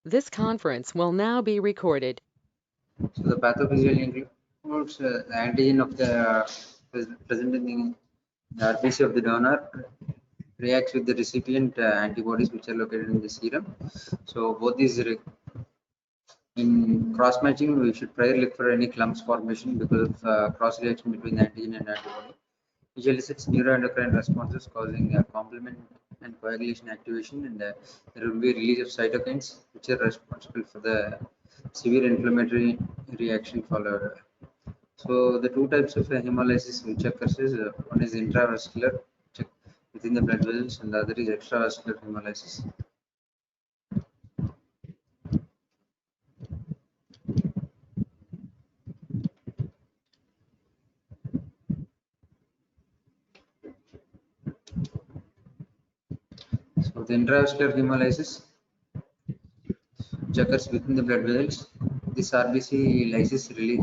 This conference will now be recorded. So the pathophysiology includes the antigen of the present in the RBC of the donor reacts with the recipient antibodies which are located in the serum. So both these in cross matching, we should prior look for any clumps formation because of cross reaction between the antigen and antibody. Which elicits neuroendocrine responses causing complement and coagulation activation, and there will be a release of cytokines which are responsible for the severe inflammatory reaction followed. So the two types of hemolysis which occurs is one is intravascular within the blood vessels, and the other is extravascular hemolysis. So the intravascular hemolysis which occurs within the blood vessels, this RBC lysis release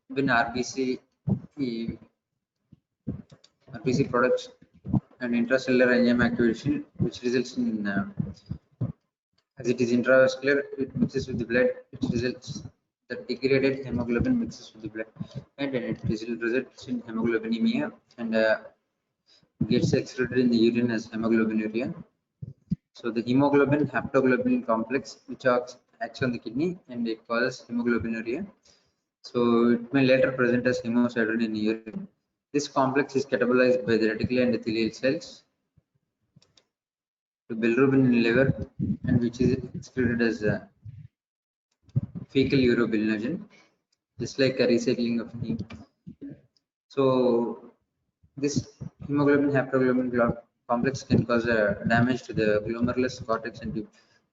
when RBC products and intracellular enzyme activation, which results in as it is intravascular, it mixes with the blood, which results the degraded hemoglobin mixes with the blood, and it results in hemoglobinemia and gets excreted in the urine as hemoglobinuria. So the hemoglobin haptoglobin complex, which acts on the kidney and it causes hemoglobinuria. So it may later present as hemosiderin in urine. This complex is catabolized by the reticular endothelial cells to bilirubin in liver, and which is excreted as fecal urobilinogen, just like a recycling of heme. So this hemoglobin haptoglobin complex can cause damage to the glomerulus cortex and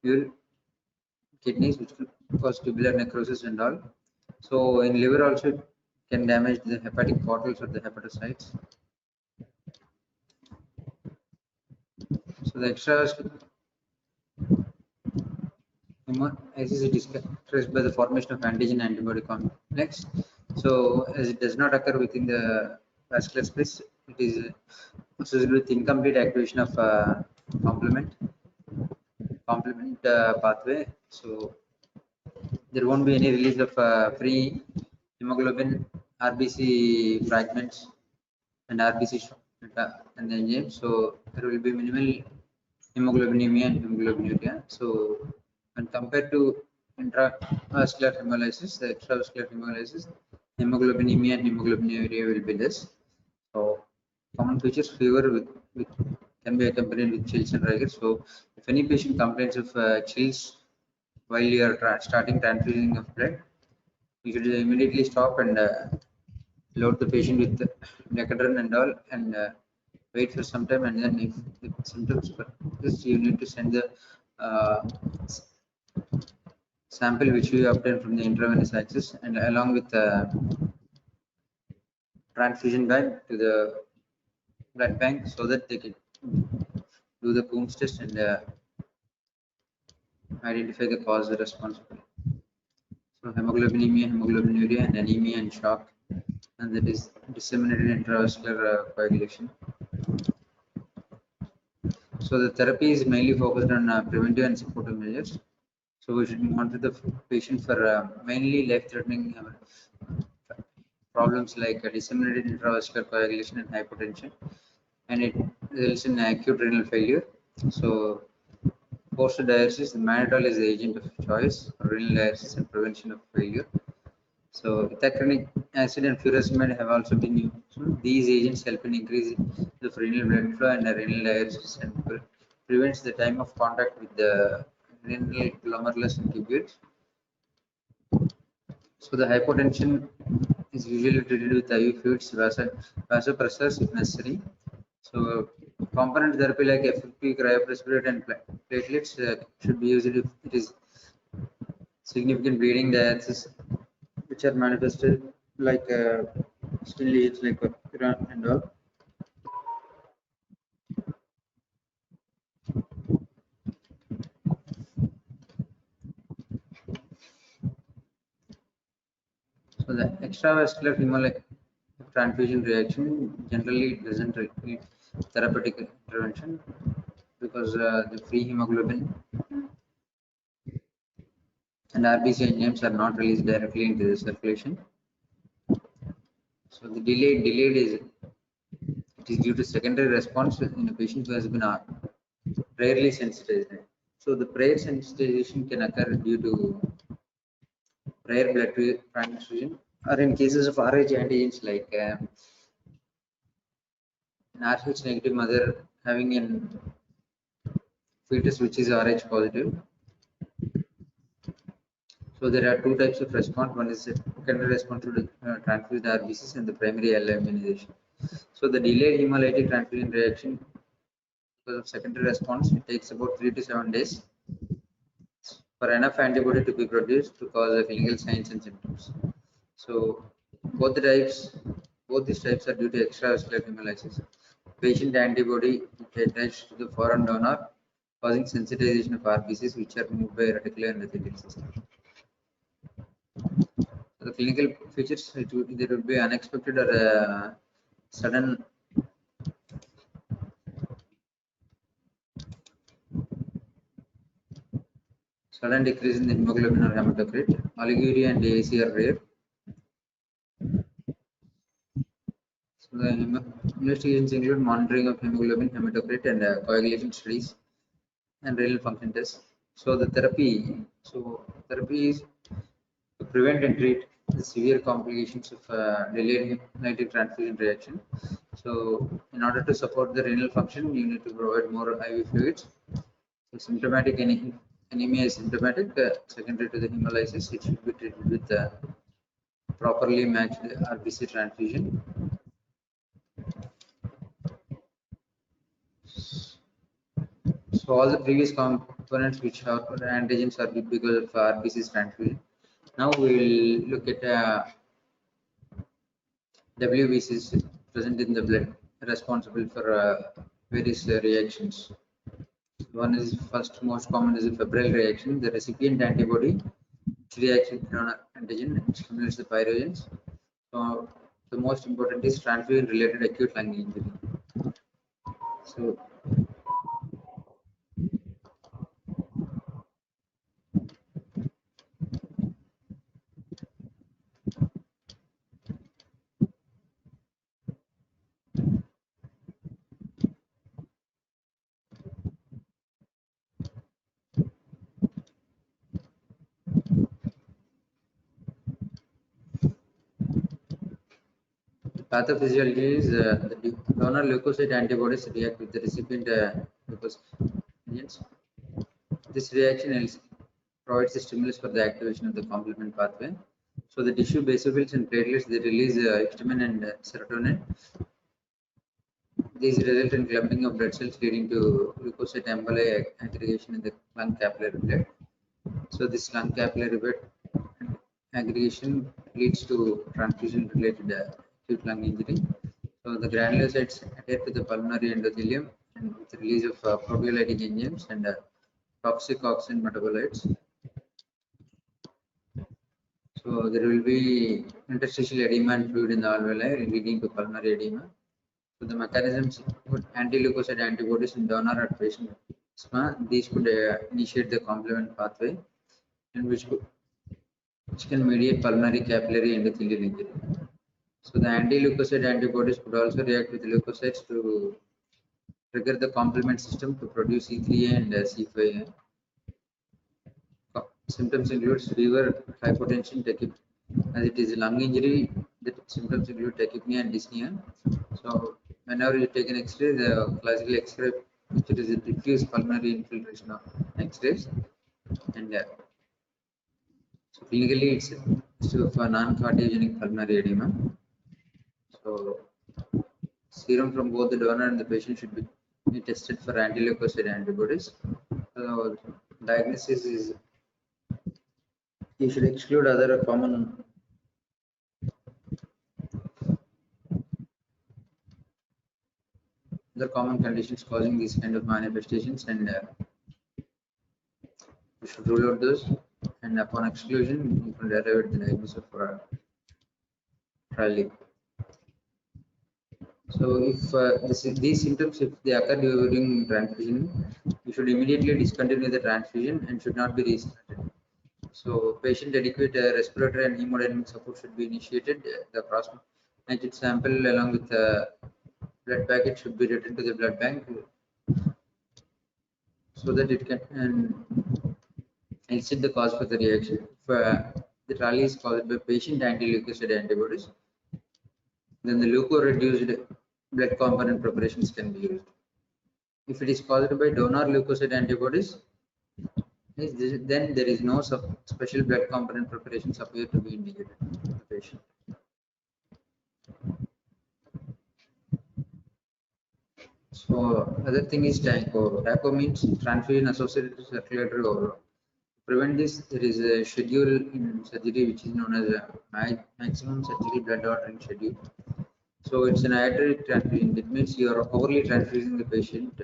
tubular kidneys, which can cause tubular necrosis and all. So in liver also it can damage the hepatic portals or the hepatocytes. So the extravascular hemolysis is characterized by the formation of antigen antibody complex. So as it does not occur within the vascular space, it is associated with incomplete activation of complement pathway. So there won't be any release of free hemoglobin, RBC fragments, and RBC and the enzyme. So there will be minimal hemoglobinemia and hemoglobinuria. So when compared to intravascular hemolysis, the extravascular hemolysis, hemoglobinemia and hemoglobinuria will be less. So common features: fever with can be accompanied with chills and rigor. So if any patient complains of chills while you are starting transfusing of blood, you should immediately stop and load the patient with Decadron and all, and wait for some time, and then if the symptoms persist, you need to send the uh, sample which we obtained from the intravenous access, and along with the transfusion bag to the blood bank, so that they can do the Coombs test and identify the cause responsible. So hemoglobinemia, hemoglobinuria, and anemia and shock, and that is disseminated intravascular coagulation. So the therapy is mainly focused on preventive and supportive measures. So we should monitor the patient for mainly life-threatening problems like disseminated intravascular coagulation and hypotension, and it results in acute renal failure. So post-dialysis, the mannitol is the agent of choice for renal dialysis and prevention of failure. So ethacronic acid and furosemide have also been used. So these agents help in increasing the renal blood flow and renal dialysis and prevents the time of contact with the renal glomerulus and tubules. So the hypotension is usually treated with IV fluids, vasopressors if necessary. So component therapy like FFP, cryoprecipitate, and platelets should be used if it is significant bleeding dialysis, which are manifested like skin lesions like Iran and all. So the extravascular hemolytic transfusion reaction generally doesn't require therapeutic intervention because the free hemoglobin and RBC enzymes are not released directly into the circulation. So the delayed is it is due to secondary response in a patient who has been rarely sensitized. So the prior sensitization can occur due to prior blood transfusion or in cases of RH antigens like an RH negative mother having an fetus which is RH positive. So there are two types of response. One is secondary response to the transfused RBCs and the primary L immunization. So the delayed hemolytic transfusion reaction because of secondary response, it takes about 3 to 7 days for enough antibody to be produced to cause the clinical signs and symptoms. So both the types, both these types are due to extravascular hemolysis. Patient antibody attached to the foreign donor, causing sensitization of RBCs, which are moved by reticular endothelial system. So the clinical features, there will be unexpected or sudden decrease in the hemoglobin or hematocrit. Oliguria and AAC are rare. So the investigations include monitoring of hemoglobin, hematocrit, and coagulation studies and renal function tests. So the therapy is to prevent and treat the severe complications of delayed hemolytic transfusion reaction. So in order to support the renal function, you need to provide more IV fluids. So symptomatic anemia is symptomatic, secondary to the hemolysis. It should be treated with properly matched RBC transfusion. So all the previous components which have antigens are because of RBC transfusion. Now we will look at WBCs present in the blood responsible for various reactions. One is first most common is a febrile reaction. The recipient antibody which reacts with donor antigen and stimulates the pyrogens. So the most important is transfusion related acute lung injury. So the pathophysiology is the donor leukocyte antibodies react with the recipient leukocyte antigens. This reaction provides the stimulus for the activation of the complement pathway. So the tissue basophils and platelets they release histamine and serotonin. These result in clumping of blood cells leading to leukocyte emboli aggregation in the lung capillary bed. So this lung capillary bed aggregation leads to transfusion-related acute lung injury. So the granulocytes adhere to the pulmonary endothelium and with the release of proteolytic enzymes and toxic oxygen metabolites. So there will be interstitial edema and fluid in the alveoli leading to pulmonary edema. So the mechanisms put anti-leukocyte antibodies in donor or patient asthma. These could initiate the complement pathway, and which can mediate pulmonary capillary endothelial injury. So the anti-leukocyte antibodies could also react with leukocytes to trigger the complement system to produce C3A and C5A. Symptoms include fever, hypotension, tachypnea. As it is a lung injury, the symptoms include tachypnea and dyspnea. So whenever you take an X-ray, the classical X-ray picture is a diffuse pulmonary infiltration of X-rays, and so clinically it's of a non-cardiogenic pulmonary edema. So serum from both the donor and the patient should be tested for anti-leukocyte antibodies. So diagnosis is you should exclude other common conditions causing these kind of manifestations, and you should rule out those. And upon exclusion, you can arrive at the diagnosis of trial. So if these symptoms, if they occur during transfusion, you should immediately discontinue the transfusion and should not be restarted. So patient adequate respiratory and hemodynamic support should be initiated. The cross-matched sample along with the blood packet should be returned to the blood bank so that it can elicit the cause for the reaction. If the TRALI is caused by patient anti-leukocyte antibodies, then the leuko-reduced blood component preparations can be used. If it is caused by donor leukocyte antibodies, then there is no special blood component preparations appear to be indicated in the patient. So other thing is TACO. TACO means transfusion associated circulatory overload. To prevent this, there is a schedule in surgery which is known as a maximum surgical blood ordering schedule. So it's an arterial transfusion. That means you are overly transfusing the patient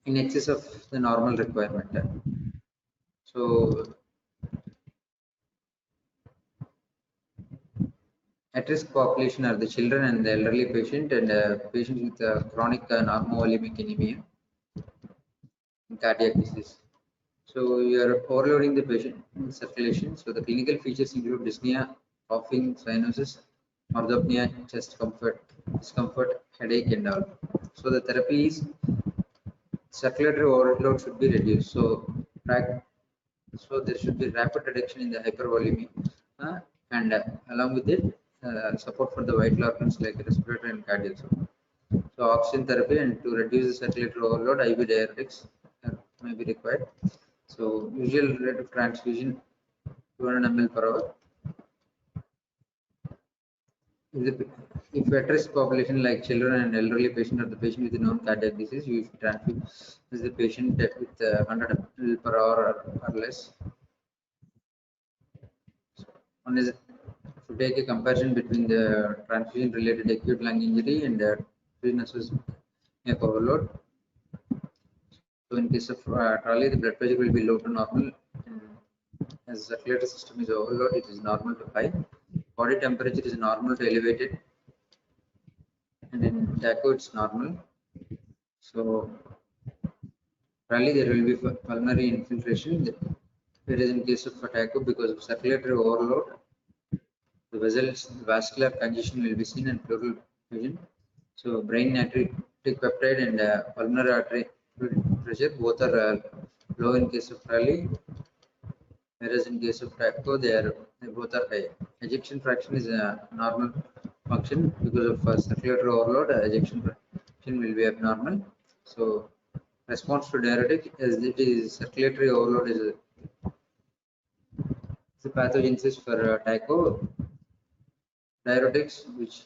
in excess of the normal requirement. So at-risk population are the children and the elderly patient and patients with chronic normovolemic anemia and cardiac disease. So you are overloading the patient circulation. So the clinical features include dyspnea, coughing, cyanosis, orthopnea, chest discomfort, headache, and all. So the therapy is circulatory overload should be reduced. So there should be rapid reduction in the hypervolemia, and along with it, support for the vital organs like respiratory and cardiac support. So oxygen therapy and to reduce the circulatory overload, IV diuretics may be required. So usual rate of transfusion 200 ml per hour. If at-risk population like children and elderly patient or the patient with known cardiac disease, you should transfuse the patient with 100 ml per hour or less. One is to take a comparison between the transfusion-related acute lung injury and transfusion overload. So in case of TRALI, the blood pressure will be low to normal. As the circulatory system is overload, it is normal to high. Body temperature is normal to elevated, and in TACO it's normal. So TRALI there will be pulmonary infiltration. Whereas in case of TACO, because of circulatory overload, the vascular congestion will be seen and pleural effusion. So brain natriuretic peptide and pulmonary artery pressure both are low in case of TRALI, whereas in case of TACO they both are high. Ejection fraction is a normal function because of circulatory overload. Ejection fraction will be abnormal. So response to diuretic as it is circulatory overload is the pathogenesis for TACO. Diuretics which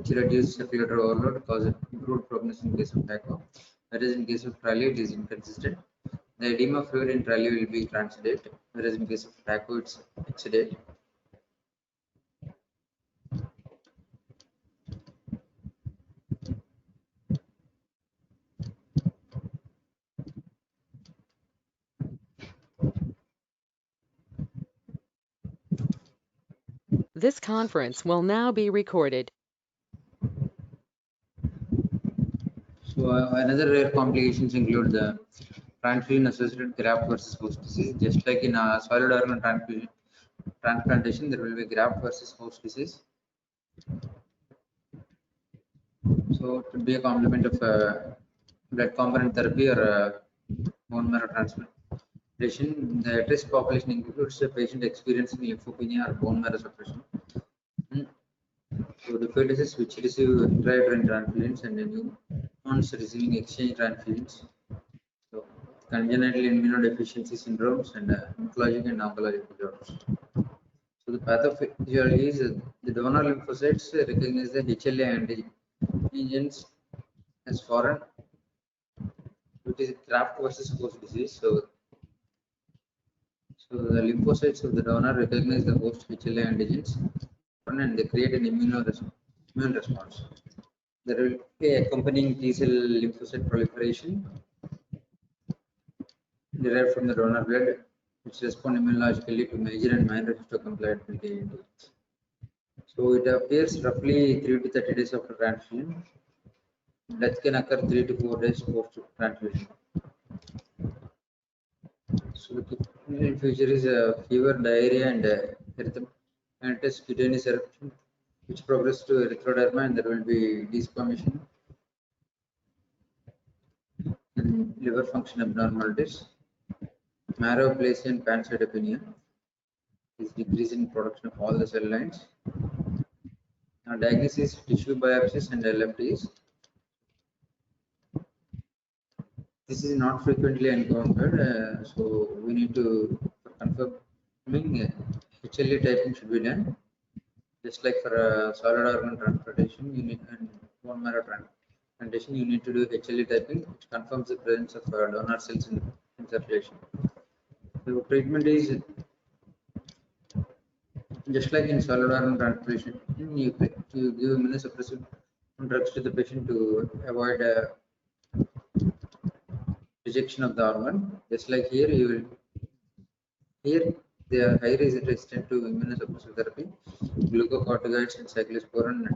reduce circulatory overload cause improved prognosis in case of TACO, whereas in case of TRALI it is inconsistent. The edema fluid in TRALI will be transudate, whereas in case of TACO it's exudate. This conference will now be recorded. So another rare complications include the transfusion-associated graft versus host disease. Just like in solid organ transplantation, there will be graft versus host disease. So it would be a complement of blood component therapy or bone marrow transplantation. The at-risk population includes a patient experiencing lymphopenia or bone marrow suppression. So the fetuses which receive intrauterine transfusions and the new ones receiving exchange transfusions. So congenital immunodeficiency syndromes and hematologic and oncologic disorders. So the pathophysiology is the donor lymphocytes recognize the HLA antigens as foreign, which is graft versus host disease. So the lymphocytes of the donor recognize the host HLA antigens and they create an immune response. There will be accompanying T cell lymphocyte proliferation derived from the donor blood, which respond immunologically to major and minor histocompatibility. So it appears roughly 3 to 30 days after transfusion. Death can occur 3 to 4 days post transfusion. In future is fever, diarrhea, and erythematous cutaneous eruption, which progress to erythroderma, and there will be desquamation and liver function abnormalities. Marrow-aplasia and pancytopenia is decrease in production of all the cell lines. Now, diagnosis, tissue biopsies, and LFTs. This is not frequently encountered, so we need to, for confirming HLA typing should be done. Just like for solid organ transplantation, you need and bone marrow transplantation, you need to do HLA typing, which confirms the presence of donor cells in circulation. So treatment is just like in solid organ transplantation, you give immunosuppressive drugs to the patient to avoid rejection of the organ. Just like here, they are high resistant to immunosuppressive therapy, glucocorticoids and cyclosporin,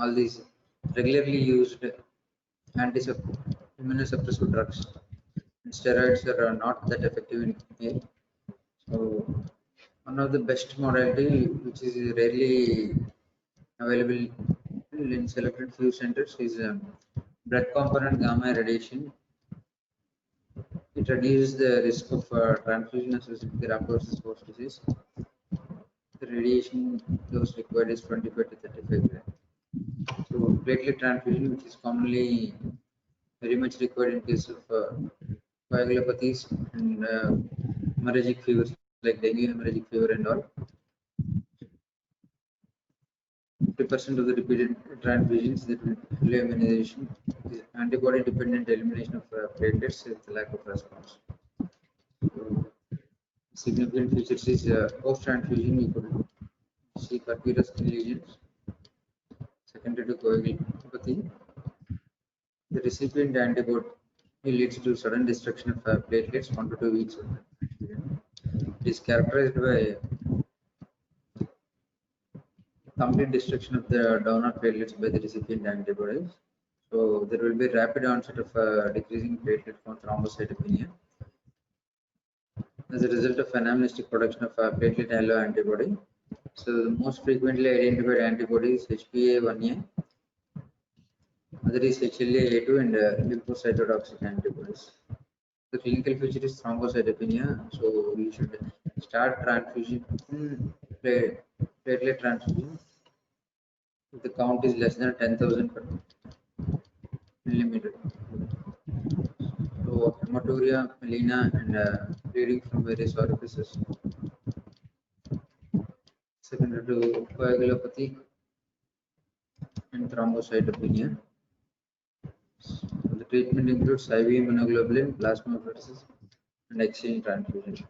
all these regularly used immunosuppressive drugs. And steroids are not that effective in here. So one of the best modality, which is rarely available in selected few centers, is blood component gamma irradiation. It reduces the risk of transfusion associated graft-versus-host disease. The radiation dose required is 25 to 35 grams. So platelet transfusion, which is commonly very much required in case of coagulopathies and hemorrhagic fevers like dengue, hemorrhagic fever, and all. 50% of the repeated transfusions that will immunization is antibody-dependent elimination of platelets with lack of response. So, significant features is post-transfusion you could see purpura skin lesions secondary to coagulopathy. The recipient antibody leads to sudden destruction of platelets 1 to 2 weeks. It is characterized by complete destruction of the donor platelets by the recipient antibodies. So there will be rapid onset of decreasing platelet count, thrombocytopenia as a result of anamnestic production of platelet halo antibody. So the most frequently identified antibody is HPA-1A, other is HLA-A2 and lymphocytotoxic antibodies. The clinical feature is thrombocytopenia, so we should start transfusion, platelet transfusion if the count is less than 10,000 per millimeter. So hematuria, melena, and bleeding from various orifices. Secondary to coagulopathy and thrombocytopenia. So the treatment includes IV immunoglobulin, plasmapheresis, and exchange transfusion.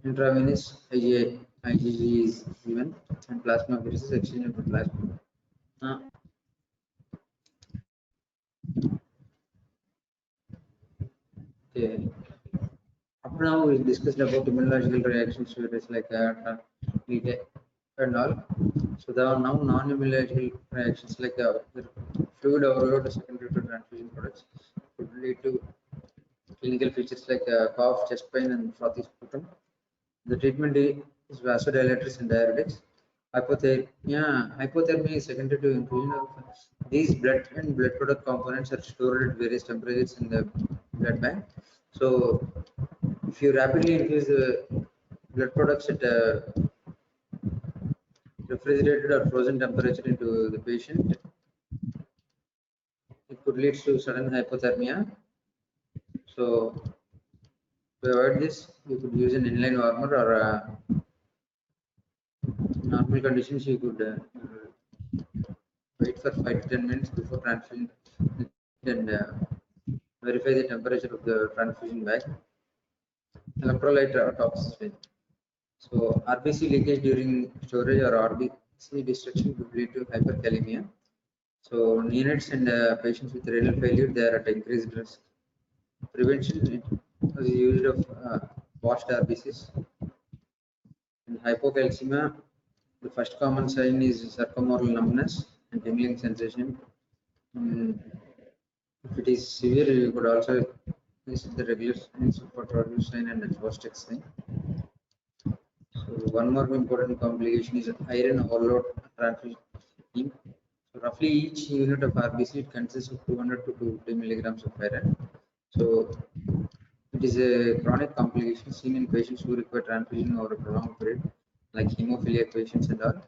Intravenous IgG is given, and plasmapheresis exchange of the plasma. Okay. Up now we discussed about immunological reactions to it like and all. So there are now non-immunological reactions like fluid overload secondary to transfusion products could lead to clinical features like cough, chest pain, and frothy sputum. The treatment is vasodilators and diuretics. Hypothermia is secondary to infusion of these blood and blood product components are stored at various temperatures in the blood bank. So if you rapidly infuse the blood products at a refrigerated or frozen temperature into the patient, it could lead to sudden hypothermia. So to avoid this, you could use an inline warmer or normal conditions you could wait for 5 to 10 minutes before transfusion and verify the temperature of the transfusion bag. Electrolyte toxicity. So RBC leakage during storage or RBC destruction could lead to hyperkalemia. So neonates and patients with renal failure, they are at increased risk. Prevention is used of washed RBCs. In hypocalcemia, the first common sign is circumoral numbness and tingling sensation. If it is severe, you could also This is the regular signs of autologous sign and adverse sign. So one more important complication is iron overload transfusion. So roughly each unit of RBC consists of 200 to 250 milligrams of iron. So it is a chronic complication seen in patients who require transfusion over a prolonged period, like hemophiliac patients and all.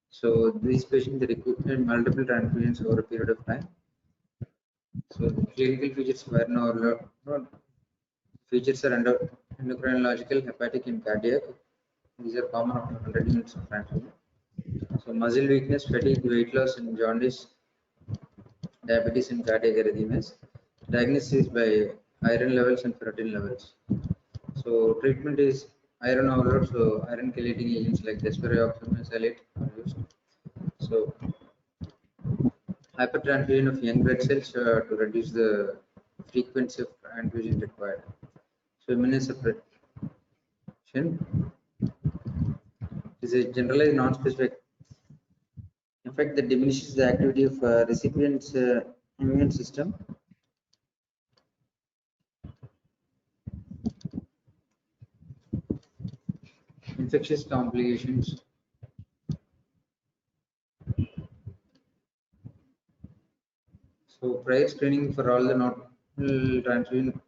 So these patients they require multiple transfusions over a period of time. So the clinical features of iron overload features are endocrinological, hepatic, and cardiac. These are common after 100 units of transfusion. So muscle weakness, fatigue, weight loss, and jaundice, diabetes, and cardiac arrhythmias. Diagnosis by iron levels and ferritin levels. So treatment is iron overload. So iron chelating agents like desferrioxam and salate are used. So hypertransfusion of young blood cells to reduce the frequency of transfusion required. So immunosuppression is a generalized non-specific effect that diminishes the activity of recipient's immune system. Infectious complications. So prior screening for all the normal transfusion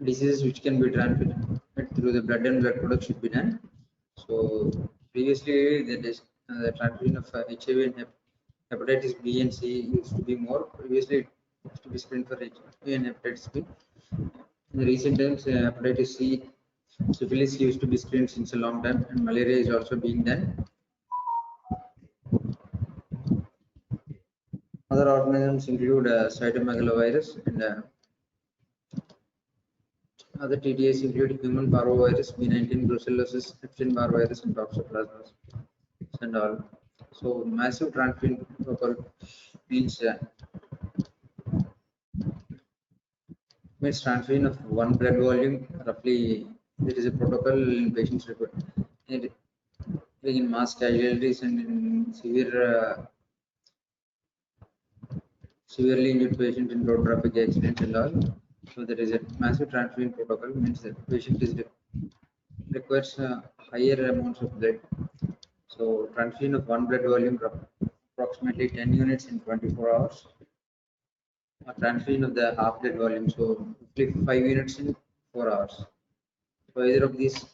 diseases which can be transmitted through the blood and blood products should be done. So previously the transfusion of HIV and hepatitis B and C used to be more. Previously it used to be screened for HIV and hepatitis B. In the recent times, hepatitis C, syphilis used to be screened since a long time, and malaria is also being done. Other organisms include cytomegalovirus and other TDAs include human parvovirus, B19, brucellosis, Epstein-Barr virus, and toxoplasma and all. So massive transfusion protocol means transfusion of one blood volume. Roughly, there is a protocol in patients in mass casualties and in severely injured patients in road traffic accidents and all. So there is a massive transfusion protocol means that patient requires higher amounts of blood. So transfusion of one blood volume approximately 10 units in 24 hours. A transfusion of the half blood volume, so roughly 5 units in 4 hours. So either of these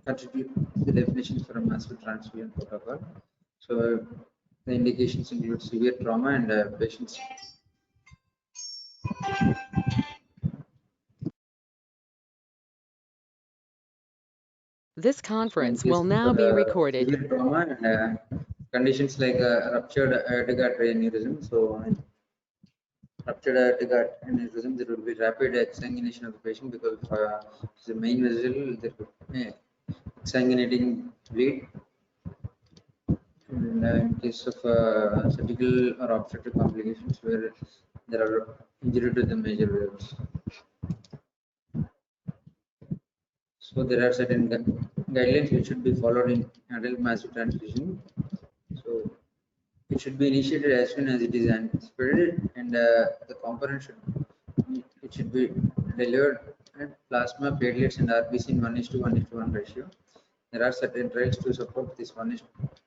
contribute to the definition for a massive transfusion protocol. So the indications include severe trauma and patients. This So in conference case will of now be recorded. severe trauma and conditions like ruptured aortic artery aneurysm, so in ruptured aortic artery aneurysm, there will be rapid exsanguination of the patient because the main vessel, there could be exsanguinating bleed. And in case of surgical or obstetric complications where there are injury to the major valves. So there are certain guidelines which should be followed in adult massive transfusion. So it should be initiated as soon as it is anticipated, and the component should be delivered at plasma, platelets, and RBC in 1:1:1 ratio. There are certain trials to support this 1:1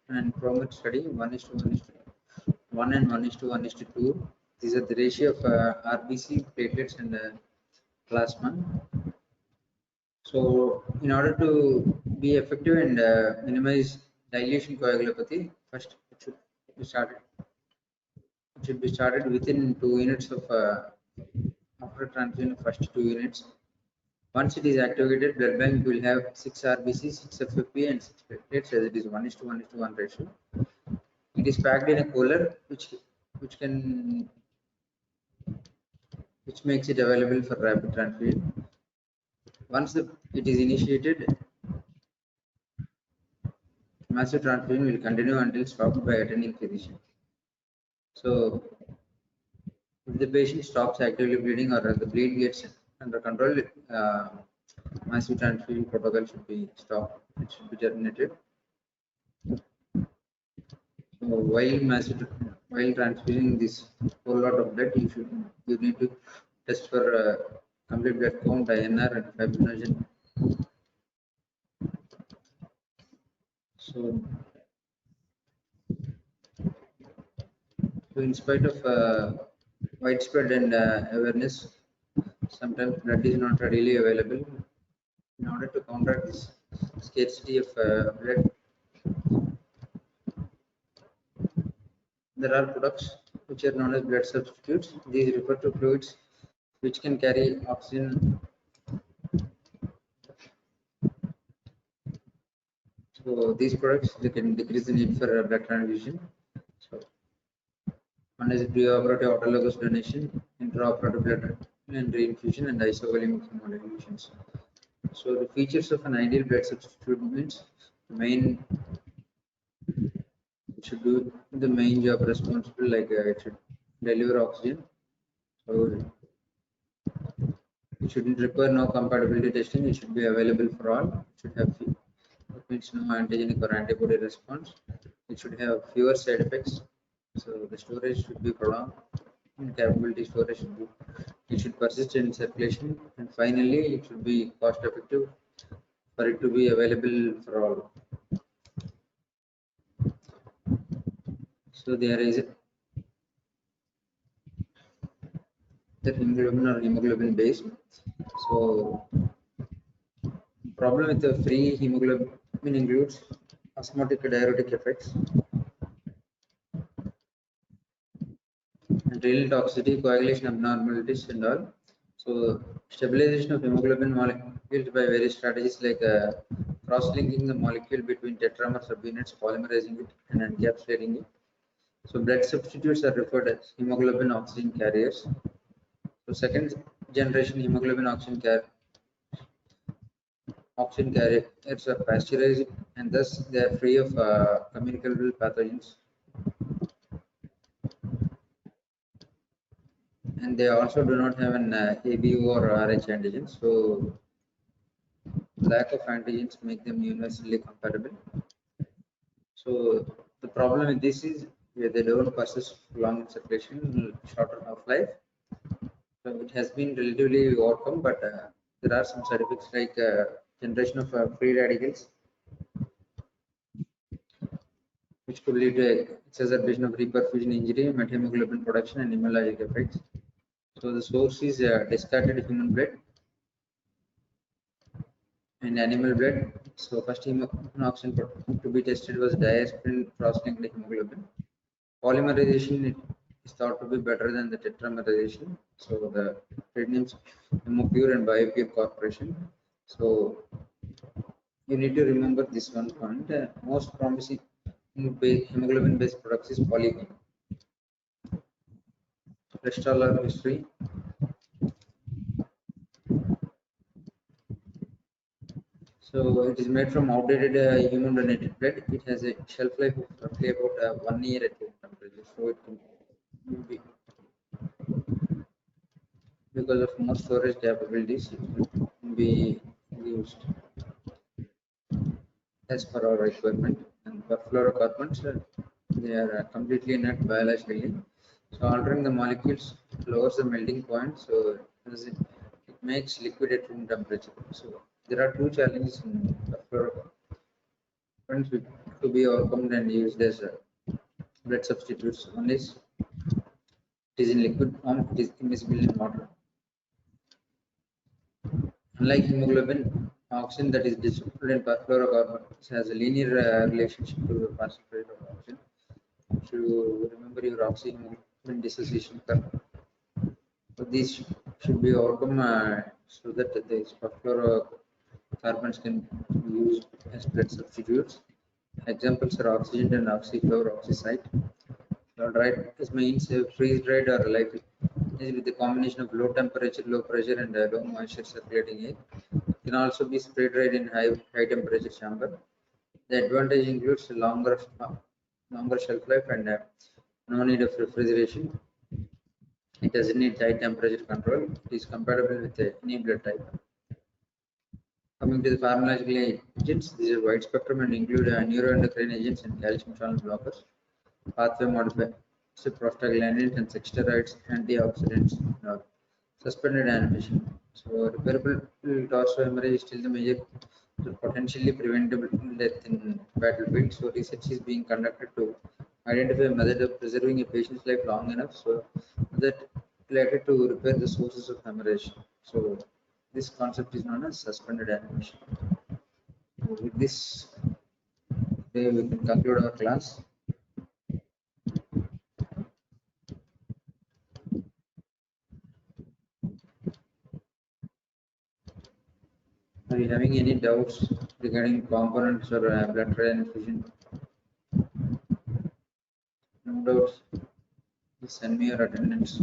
and PROMET study 1:1:1 and 1:1:2. These are the ratio of RBC, platelets, and plasma. So, in order to be effective and minimize dilation coagulopathy, first be started. It should be started within 2 units of after transfusion of first 2 units. Once it is activated, blood bank will have 6 RBC, 6 FFP, and 6 platelets as it is 1:1:1 ratio. It is packed in a cooler, which makes it available for rapid transfusion. Once it is initiated, massive transfusion will continue until stopped by attending physician. So, if the patient stops actively bleeding or the bleed gets under control, massive transfusion protocol should be stopped. It should be terminated. So while transfusing this whole lot of blood, you need to test for complete blood count, INR, and fibrinogen. So, in spite of widespread and awareness, sometimes blood is not readily available. In order to counter this scarcity of blood, there are products which are known as blood substitutes. These refer to fluids which can carry oxygen. So these products they can decrease the need for blood transfusion. So one is preoperative autologous donation, intraoperative blood and reinfusion, and isovolemic hemodilutions. So the features of an ideal blood substitute means the main it should do the main job responsible, like it should deliver oxygen. So it shouldn't require no compatibility testing. It should be available for all. It should have it means no antigenic or antibody response. It should have fewer side effects. So the storage should be prolonged. And capability storage should be. It should persist in circulation. And finally, it should be cost effective for it to be available for all. So there is the hemoglobin or hemoglobin base. So problem with the free hemoglobin includes osmotic diuretic effects and renal toxicity, coagulation abnormalities, and all. So stabilization of hemoglobin molecules by various strategies like cross-linking the molecule between tetramer subunits, polymerizing it, and encapsulating it. So blood substitutes are referred as hemoglobin oxygen carriers. So second generation hemoglobin oxygen carriers are pasteurized and thus they are free of communicable pathogens. And they also do not have an ABO or RH antigen. So lack of antigens make them universally compatible. So the problem with this is they don't persist long in circulation, shorter half-life. So it has been relatively overcome, but there are some side effects like generation of free radicals, which could lead to exacerbation of reperfusion injury, methemoglobin production, and hemorrhagic effects. So the source is discarded human blood and animal blood. So first hemoglobin oxygen to be tested was diaspirin cross-linked hemoglobin. Polymerization is thought to be better than the tetramerization. So the trade names Hemopure and Biopure Corporation. So you need to remember this one point. Most promising hemoglobin-based products is polycom. Cholesterol history. So it is made from outdated human donated blood. It has a shelf life of roughly about 1 year at room temperature. So it can be, because of more storage capabilities, it can be used as per our requirement. And perfluorocarbons, they are completely inert biologically. So altering the molecules lowers the melting point. So it makes liquid at room temperature. So there are two challenges in perfluorocarbons to be overcome and used as blood substitutes. One is it is in liquid form, it is immiscible in water. Unlike hemoglobin, oxygen that is dissolved in perfluorocarbons has a linear relationship to the concentration of oxygen. To remember your oxyhemoglobin dissociation curve. So these should be overcome so that these perfluorocarbons can be used as blood substitutes. Examples are oxygen and oxyfluoroxycite. Right, this means freeze dried or life is with the combination of low temperature, low pressure, and low moisture circulating air. It can also be spray dried in high temperature chamber. The advantage includes longer shelf life and no need of refrigeration. It doesn't need high temperature control. It is compatible with any blood type. Coming to the pharmacological agents, these are wide spectrum and include neuroendocrine agents and calcium channel blockers, pathway modifiers, prostaglandins and steroids, antioxidants, suspended animation. So repairable torso hemorrhage is still the major potentially preventable death in battlefield. So research is being conducted to identify a method of preserving a patient's life long enough so that later to repair the sources of hemorrhage. So this concept is known as suspended animation. So with this, we can conclude our class. Are you having any doubts regarding components or blood transfusion? No doubts. Just send me your attendance.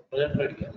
Projector అడిగా